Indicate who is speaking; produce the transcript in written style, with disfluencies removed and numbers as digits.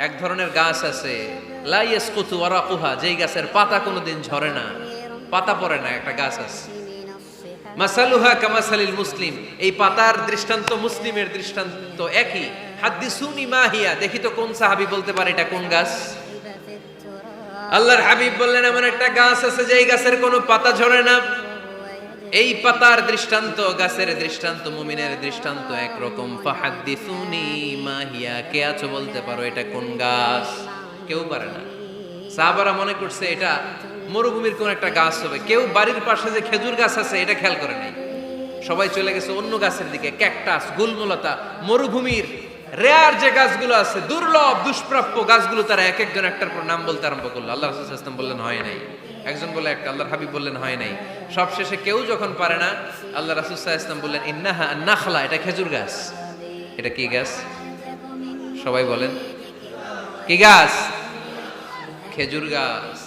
Speaker 1: এক ধরনের গাছ আছে লা ইয়াসকুতু ওয়ারাকুহা, যেই গাছের পাতা কোনোদিন ঝরে না, পাতা পড়ে না, একটা গাছ আছে। মাসালুহা কামাসালিল মুসলিম, এই পাতার দৃষ্টান্ত মুসলিমের দৃষ্টান্ত একই। হাদ্দিসুনি মা হিয়া, দেখি তো কোন সাহাবী বলতে পারে এটা কোন গাছ। আল্লাহর হাবিব বললেন এমন একটা গাছ আছে যেই গাছের কোনো পাতা ঝরে না। এই পাতার দৃষ্টান্ত, গাছের দৃষ্টান্ত, মুমিনের দৃষ্টান্ত একরকম। ফাহাদ্দিসুনি মা হিয়া, কে আছো বলতে পারো এটা কোন গাছ? কেউ পারে না। সাহাবারা মনে করছে এটা মরুভূমির কোন একটা গাছ হবে। কেউ বাড়ির পাশে যে খেজুর গাছ আছে এটা খেয়াল করে নাই, সবাই চলে গেছে অন্য গাছের দিকে। ক্যাকটাস, গুলমলতা, মরুভূমির রেয়ার যে গাছগুলো আছে, দুর্লভ দুষ্প্রাপ্য গাছগুলো তারা এক একজন একটার পর নাম বলতে আরম্ভ করলো। আল্লাহ রাসূল সাল্লাল্লাহু আলাইহি ওয়াসাল্লাম বললেন হয় নাই, একজন বলে একটা, আল্লাহর হাবিব বললেন হয় নাই। সবশেষে কেউ যখন পারে না, আল্লাহ রাসূল সাল্লাল্লাহু আলাইহি ওয়াসাল্লাম বললেন ইন্নাহা আন-নাখলা, এটা খেজুর গাছ। এটা কি গাছ? সবাই বলেন কি গাছ? খেজুর গাছ।